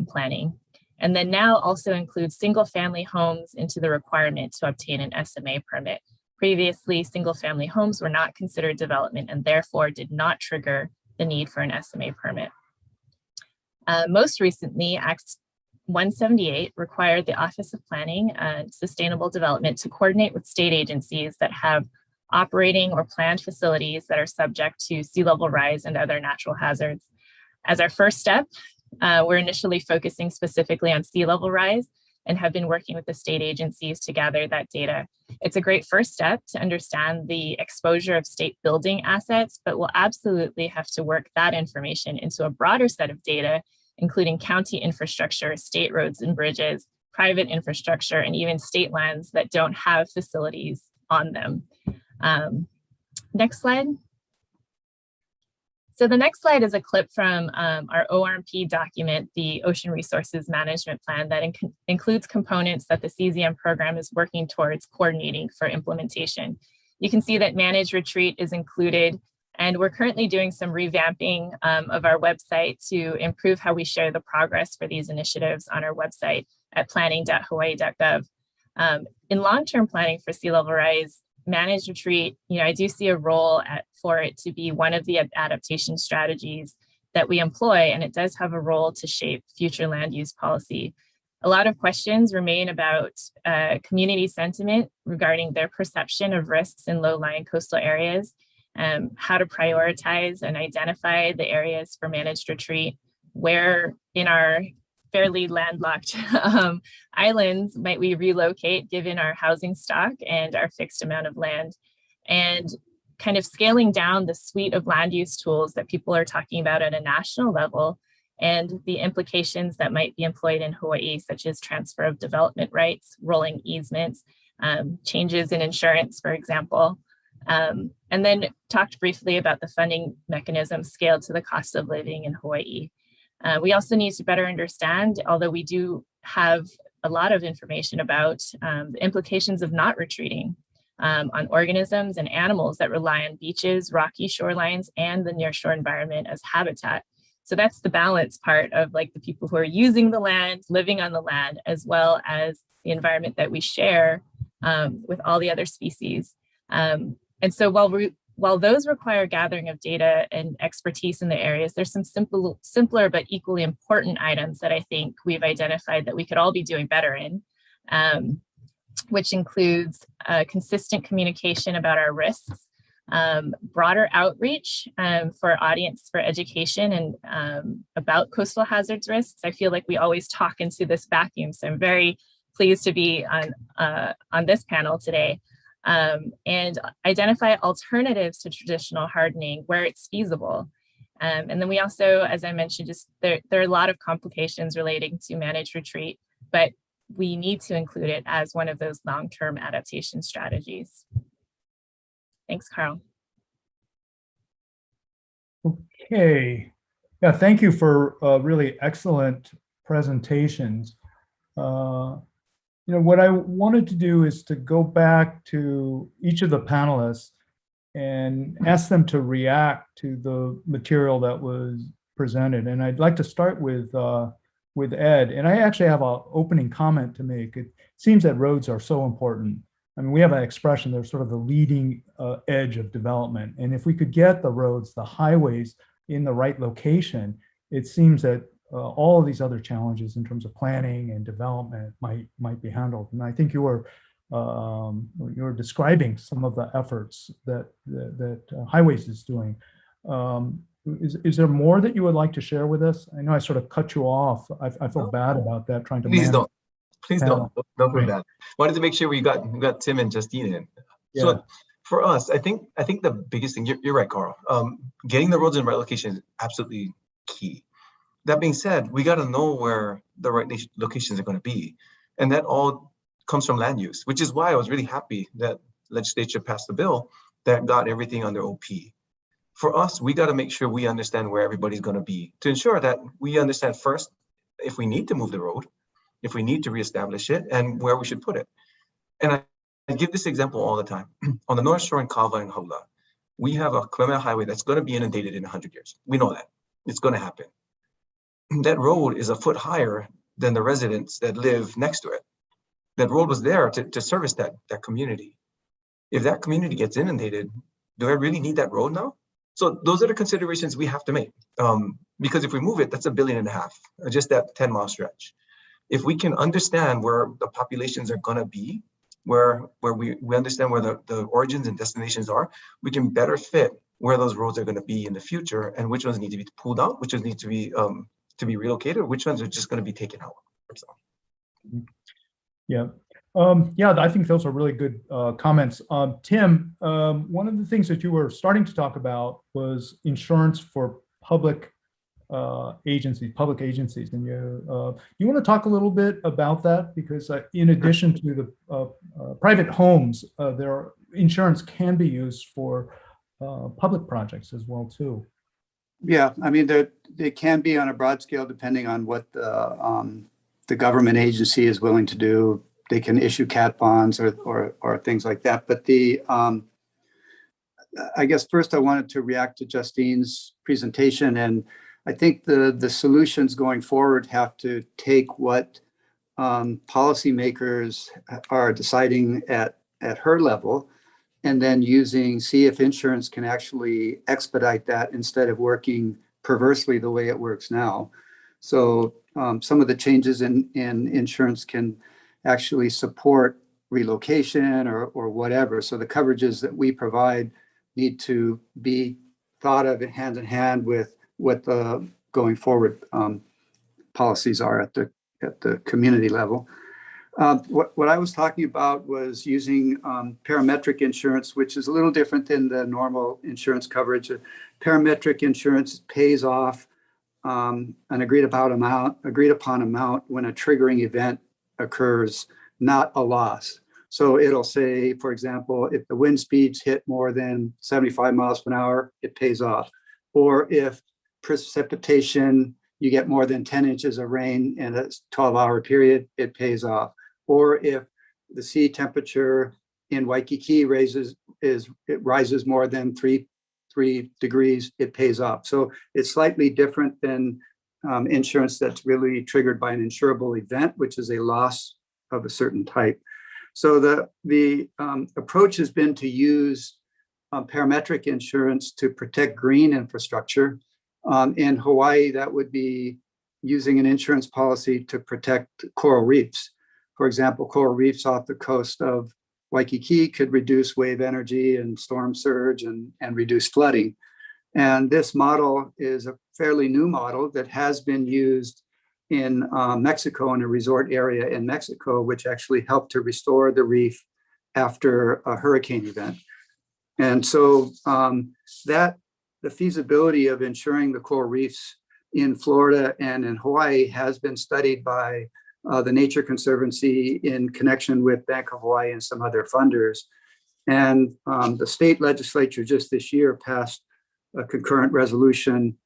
planning. and then now also includes single-family homes into the requirement to obtain an SMA permit. Previously, single-family homes were not considered development and therefore did not trigger the need for an SMA permit. Most recently, Act 178 required the Office of Planning and Sustainable Development to coordinate with state agencies that have operating or planned facilities that are subject to sea level rise and other natural hazards. As our first step, we're initially focusing specifically on sea level rise and have been working with the state agencies to gather that data. It's a great first step to understand the exposure of state building assets, but we'll absolutely have to work that information into a broader set of data, including county infrastructure, state roads and bridges, private infrastructure, and even state lands that don't have facilities on them. Next slide. So the next slide is a clip from our ORMP document, the Ocean Resources Management Plan, that includes components that the CZM program is working towards coordinating for implementation. You can see that managed retreat is included, and we're currently doing some revamping of our website to improve how we share the progress for these initiatives on our website at planning.hawaii.gov. In long-term planning for sea level rise, managed retreat, I do see a role for it to be one of the adaptation strategies that we employ, and it does have a role to shape future land use policy. A lot of questions remain about community sentiment regarding their perception of risks in low-lying coastal areas, how to prioritize and identify the areas for managed retreat, where in our fairly landlocked islands might we relocate given our housing stock and our fixed amount of land, and kind of scaling down the suite of land use tools that people are talking about at a national level and the implications that might be employed in Hawaii, such as transfer of development rights, rolling easements, changes in insurance, for example. And then talked briefly about the funding mechanism scaled to the cost of living in Hawaii. We also need to better understand, although we do have a lot of information about the implications of not retreating on organisms and animals that rely on beaches, rocky shorelines, and the nearshore environment as habitat. So that's the balance part of like the people who are using the land, living on the land, as well as the environment that we share with all the other species. And so while those require gathering of data and expertise in the areas, there's some simpler but equally important items that I think we've identified that we could all be doing better in, which includes consistent communication about our risks, broader outreach for audience for education and about coastal hazards risks. I feel like we always talk into this vacuum, so I'm very pleased to be on this panel today. And identify alternatives to traditional hardening where it's feasible. And then we also, as I mentioned, just there are a lot of complications relating to managed retreat, but we need to include it as one of those long-term adaptation strategies. Thanks, Carl. Okay. Yeah, thank you for really excellent presentations. What I wanted to do is to go back to each of the panelists and ask them to react to the material that was presented. And I'd like to start with Ed. And I actually have an opening comment to make. It seems that roads are so important. I mean, we have an expression, they're sort of the leading edge of development. And if we could get the roads, the highways in the right location, it seems that all of these other challenges in terms of planning and development might be handled. And I think you were describing some of the efforts that Highways is doing. Is there more that you would like to share with us? I know I sort of cut you off. I feel bad about that. Trying to Please don't feel bad. Wanted to make sure we got Tim and Justine in. Yeah. So for us, I think the biggest thing, you're right, Carl. Getting the roads in the right location is absolutely key. That being said, we got to know where the right locations are going to be. And that all comes from land use, which is why I was really happy that legislature passed a bill that got everything under OP. For us, we got to make sure we understand where everybody's going to be to ensure that we understand first if we need to move the road, if we need to reestablish it, and where we should put it. And I give this example all the time. On the North Shore in Kawa and Haula, we have a kilometer highway that's going to be inundated in 100 years. We know that. It's going to happen. That road is a foot higher than the residents that live next to it. That road was there to service that community. If that community gets inundated, do I really need that road now? So those are the considerations we have to make. Because if we move it, that's $1.5 billion, just that 10-mile stretch. If we can understand where the populations are gonna be, where we understand where the origins and destinations are, we can better fit where those roads are gonna be in the future and which ones need to be pulled out, which ones need to be relocated, which ones are just gonna be taken out. So. Yeah. Yeah, I think those are really good comments. Tim, one of the things that you were starting to talk about was insurance for public agencies, and you want to talk a little bit about that, because in addition to the private homes, insurance can be used for public projects as well too. Yeah, I mean, they can be on a broad scale depending on what the government agency is willing to do. They can issue cat bonds or things like that. But I guess first I wanted to react to Justine's presentation, and I think the solutions going forward have to take what policymakers are deciding at her level, and then see if insurance can actually expedite that instead of working perversely the way it works now. So some of the changes in insurance can actually support relocation or whatever. So the coverages that we provide need to be thought of hand in hand with what the going forward policies are at the community level. What I was talking about was using parametric insurance, which is a little different than the normal insurance coverage. Parametric insurance pays off an agreed upon amount when a triggering event occurs, not a loss. So it'll say, for example, if the wind speeds hit more than 75 miles per hour, it pays off. Or if precipitation, you get more than 10 inches of rain in a 12-hour period, it pays off. Or if the sea temperature in Waikiki rises more than 3 degrees, it pays off. So it's slightly different than insurance that's really triggered by an insurable event, which is a loss of a certain type. So the approach has been to use parametric insurance to protect green infrastructure. In Hawaii, that would be using an insurance policy to protect coral reefs. For example, coral reefs off the coast of Waikiki could reduce wave energy and storm surge and reduce flooding. And this model is a fairly new model that has been used in Mexico, in a resort area in Mexico, which actually helped to restore the reef after a hurricane event. And so the feasibility of insuring the coral reefs in Florida and in Hawaii has been studied by the Nature Conservancy in connection with Bank of Hawaii and some other funders. And the state legislature just this year passed a concurrent resolution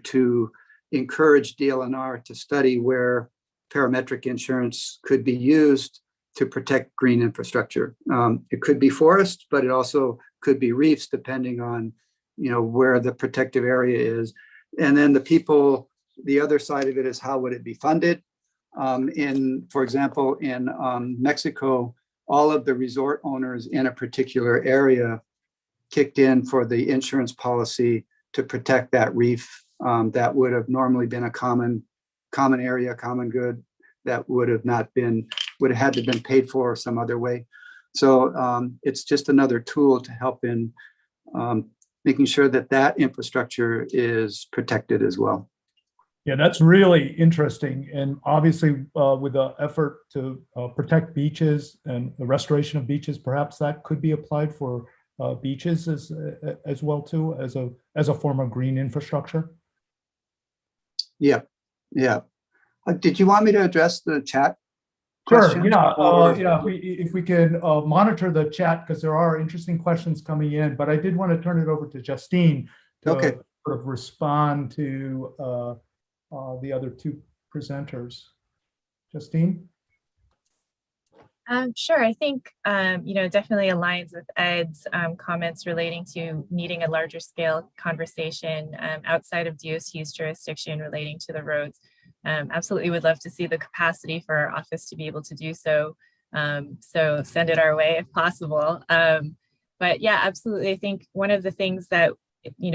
to encourage DLNR to study where parametric insurance could be used to protect green infrastructure. It could be forest, but it also could be reefs, depending on where the protective area is. And then the other side of it is, how would it be funded? For example, in Mexico, all of the resort owners in a particular area kicked in for the insurance policy to protect that reef. That would have normally been a common area, common good, that would have had to been paid for some other way. So it's just another tool to help in making sure that infrastructure is protected as well. Yeah, that's really interesting. And obviously with the effort to protect beaches and the restoration of beaches, perhaps that could be applied for beaches as well too, as a form of green infrastructure. Yeah. Did you want me to address the chat? Sure. Yeah. If we can monitor the chat, because there are interesting questions coming in, but I did want to turn it over to Justine to sort of respond to the other two presenters. Justine? Sure. I think, definitely aligns with Ed's comments relating to needing a larger scale conversation outside of DOC's jurisdiction relating to the roads. absolutely would love to see the capacity for our office to be able to do so. So send it our way if possible. But yeah, absolutely. I think one of the things that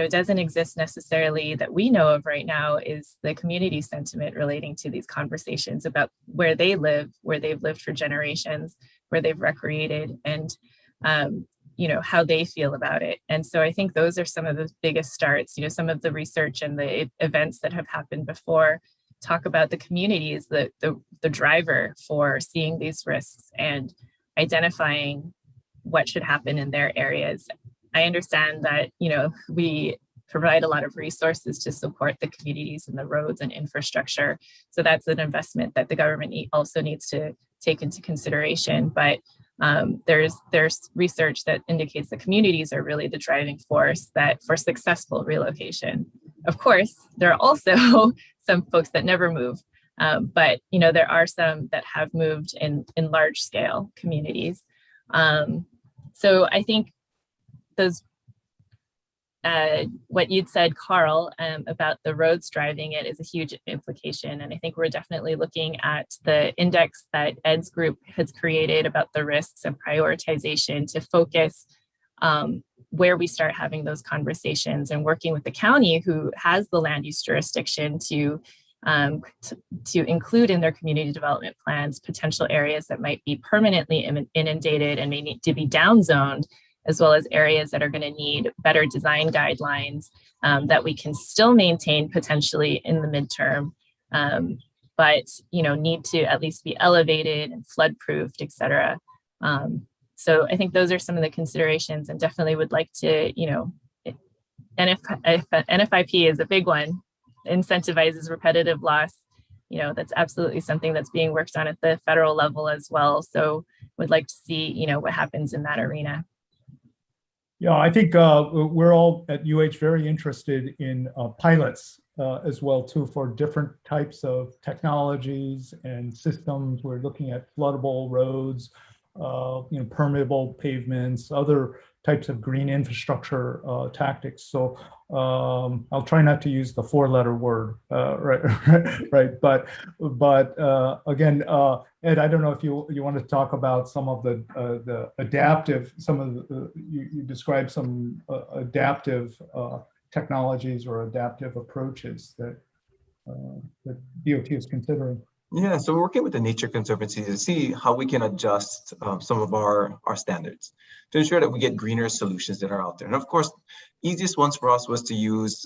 doesn't exist necessarily that we know of right now is the community sentiment relating to these conversations about where they live, where they've lived for generations, where they've recreated, and how they feel about it. And so I think those are some of the biggest starts. Some of the research and the events that have happened before talk about the community as the driver for seeing these risks and identifying what should happen in their areas. I understand that, we provide a lot of resources to support the communities and the roads and infrastructure. So that's an investment that the government also needs to take into consideration. But there's research that indicates that communities are really the driving force that for successful relocation. Of course, there are also some folks that never move, but there are some that have moved in large scale communities. So I think those what you'd said, Carl, about the roads driving it is a huge implication. And I think we're definitely looking at the index that Ed's group has created about the risks and prioritization to focus where we start having those conversations, and working with the county, who has the land use jurisdiction, to include in their community development plans potential areas that might be permanently inundated and may need to be downzoned, as well as areas that are going to need better design guidelines that we can still maintain potentially in the midterm, but need to at least be elevated and flood proofed, et cetera. So I think those are some of the considerations, and definitely would like to, NFIP is a big one, incentivizes repetitive loss. That's absolutely something that's being worked on at the federal level as well. So would like to see, what happens in that arena. Yeah, I think we're all at UH very interested in pilots as well too, for different types of technologies and systems. We're looking at floodable roads, permeable pavements, other types of green infrastructure tactics. So I'll try not to use the four-letter word, right? But again, Ed, I don't know if you want to talk about some of the adaptive, you described some adaptive technologies or adaptive approaches that DOT is considering. Yeah, so we're working with the Nature Conservancy to see how we can adjust some of our standards to ensure that we get greener solutions that are out there. And of course, easiest ones for us was to use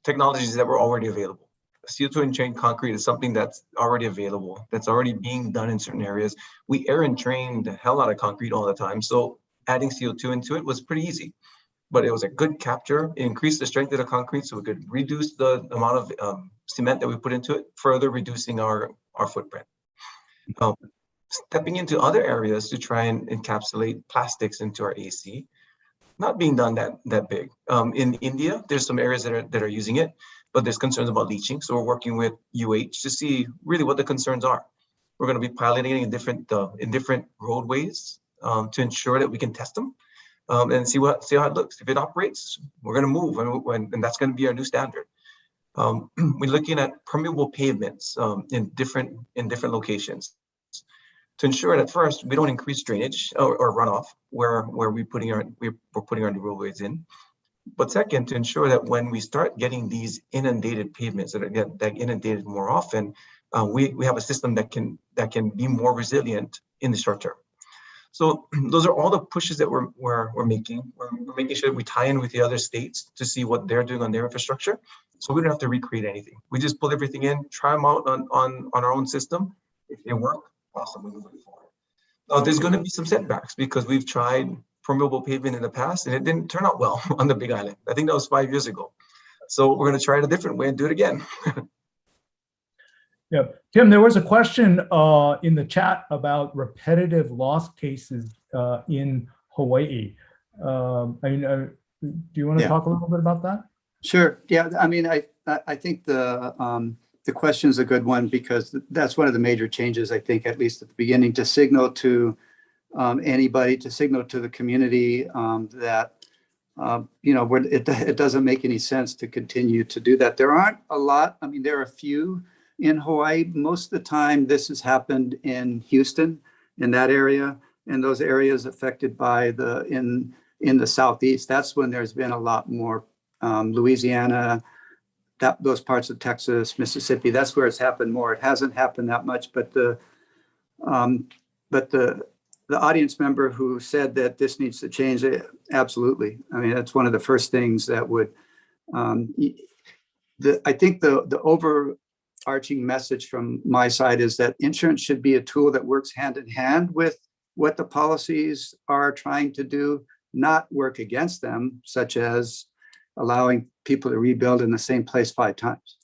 technologies that were already available. CO2 entrained concrete is something that's already available, that's already being done in certain areas. We air and train the hell out of concrete all the time. So adding CO2 into it was pretty easy, but it was a good capture. It increased the strength of the concrete so we could reduce the amount of cement that we put into it, further reducing our footprint. Stepping into other areas to try and encapsulate plastics into our AC, not being done that big. In India, there's some areas that are using it, but there's concerns about leaching. So we're working with UH to see really what the concerns are. We're going to be piloting it in different roadways to ensure that we can test them and see how it looks. If it operates, we're going to move, and that's going to be our new standard. We're looking at permeable pavements in different locations to ensure that first we don't increase drainage or runoff where we're putting our new roadways in. But second, to ensure that when we start getting these inundated pavements that get inundated more often, we have a system that can be more resilient in the short term. So those are all the pushes that we're making. We're making sure that we tie in with the other states to see what they're doing on their infrastructure. So we don't have to recreate anything. We just pull everything in, try them out on our own system. If they work, awesome, we're moving forward. There's going to be some setbacks because we've tried permeable pavement in the past and it didn't turn out well on the Big Island. I think that was 5 years ago. So we're going to try it a different way and do it again. Yeah, Tim, there was a question in the chat about repetitive loss cases in Hawaii. Do you want to talk a little bit about that? Sure. Yeah. I mean, I think the question is a good one because that's one of the major changes, I think, at least at the beginning, to signal to anybody, to signal to the community that, it doesn't make any sense to continue to do that. There aren't a lot. I mean, there are a few in Hawaii. Most of the time, this has happened in Houston, in that area, and those areas affected by in the southeast. That's when there's been a lot more. Louisiana, those parts of Texas, Mississippi. That's where it's happened more. It hasn't happened that much, but the audience member who said that this needs to change, absolutely. I mean, that's one of the first things that would. I think the overarching message from my side is that insurance should be a tool that works hand in hand with what the policies are trying to do, not work against them, such as allowing people to rebuild in the same place 5 times.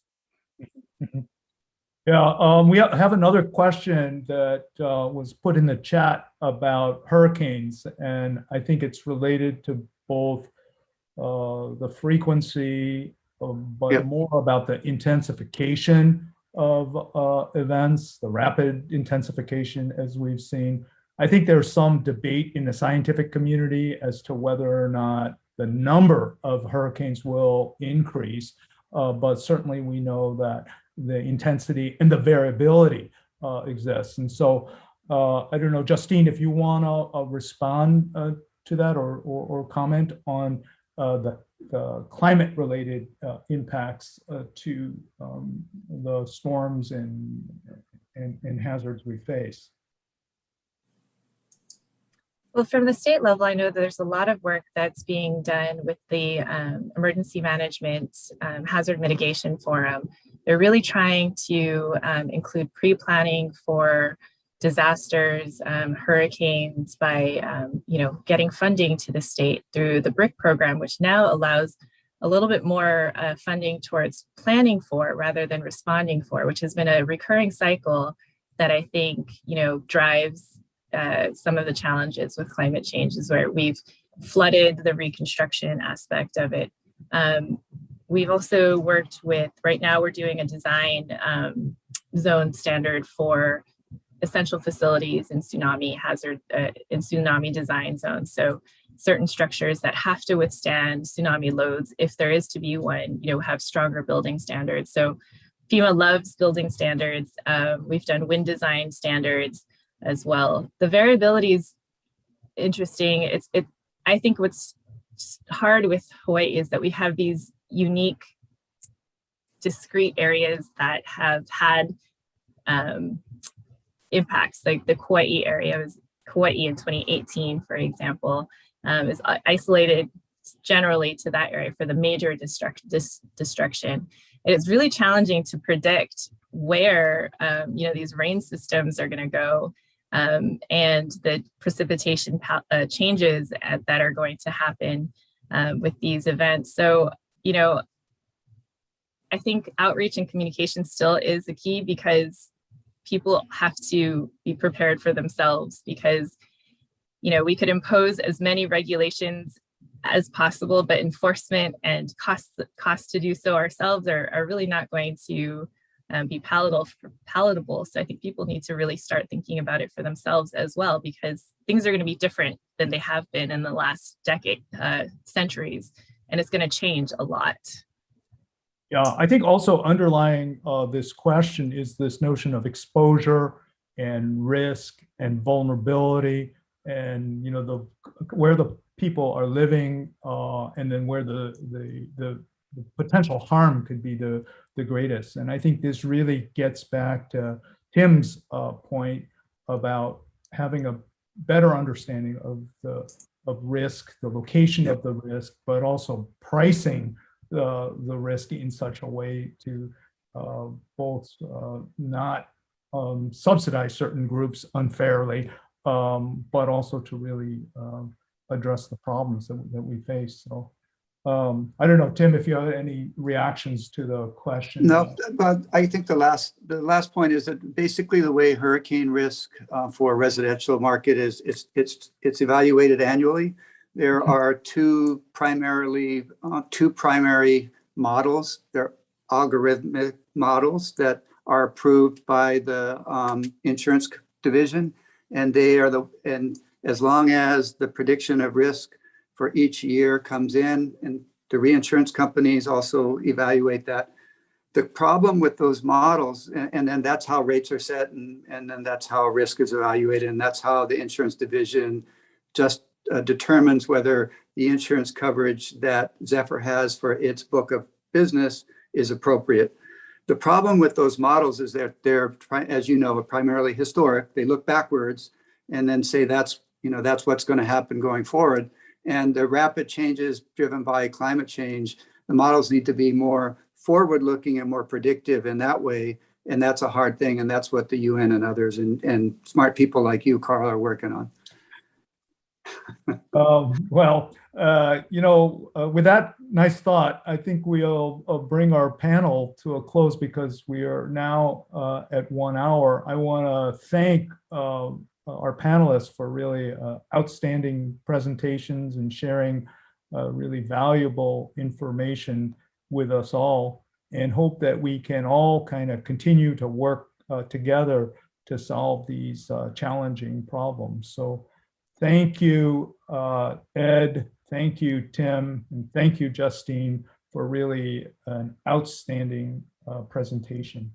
Yeah, we have another question that was put in the chat about hurricanes, and I think it's related to both the frequency, but more about the intensification of events, the rapid intensification as we've seen. I think there's some debate in the scientific community as to whether or not the number of hurricanes will increase, but certainly we know that the intensity and the variability exists. And so I don't know, Justine, if you want to respond to that or comment on the climate-related impacts to the storms and hazards we face. Well, from the state level, I know that there's a lot of work that's being done with the Emergency Management Hazard Mitigation Forum. They're really trying to include pre-planning for disasters, hurricanes by getting funding to the state through the BRIC program, which now allows a little bit more funding towards planning for rather than responding for, which has been a recurring cycle that I think drives some of the challenges with climate change, is where we've flooded the reconstruction aspect of it. We've also worked with, right now we're doing a design zone standard for essential facilities in tsunami hazard, in tsunami design zones. So certain structures that have to withstand tsunami loads, if there is to be one, have stronger building standards. So FEMA loves building standards. We've done wind design standards as well. The variability is interesting. I think what's hard with Hawaii is that we have these unique, discrete areas that have had impacts. Like the Kauai area, Kauai in 2018, for example, is isolated generally to that area for the major destruction. And it's really challenging to predict where these rain systems are going to go, and the precipitation changes that are going to happen with these events. So, I think outreach and communication still is the key, because people have to be prepared for themselves, because, we could impose as many regulations as possible, but enforcement and costs to do so ourselves are really not going to be palatable. So I think people need to really start thinking about it for themselves as well, because things are going to be different than they have been in the last centuries, and it's going to change a lot. Yeah, I think also underlying this question is this notion of exposure and risk and vulnerability, and where the people are living, and then where the potential harm could be the greatest. And I think this really gets back to Tim's point about having a better understanding of risk, the location of the risk, but also pricing the risk in such a way to both not subsidize certain groups unfairly, but also to really address the problems that we face. So I don't know, Tim, if you have any reactions to the question. No, but I think the last point is that basically the way hurricane risk for a residential market is it's evaluated annually. There are two primary models. They're algorithmic models that are approved by the insurance division, and and as long as the prediction of risk for each year comes in, and the reinsurance companies also evaluate that, The problem with those models, and then that's how rates are set, and then that's how risk is evaluated, and that's how the insurance division just determines whether the insurance coverage that Zephyr has for its book of business is appropriate. The problem with those models is that they're, as you know, primarily historic. They look backwards and then say that's what's going to happen going forward. And the rapid changes driven by climate change, the models need to be more forward-looking and more predictive in that way. And that's a hard thing. And that's what the UN and others and smart people like you, Carl, are working on. With that nice thought, I think we'll bring our panel to a close because we are now at 1 hour. I want to thank our panelists for really outstanding presentations and sharing really valuable information with us all, and hope that we can all kind of continue to work together to solve these challenging problems. So thank you, Ed, thank you, Tim, and thank you, Justine, for really an outstanding presentation.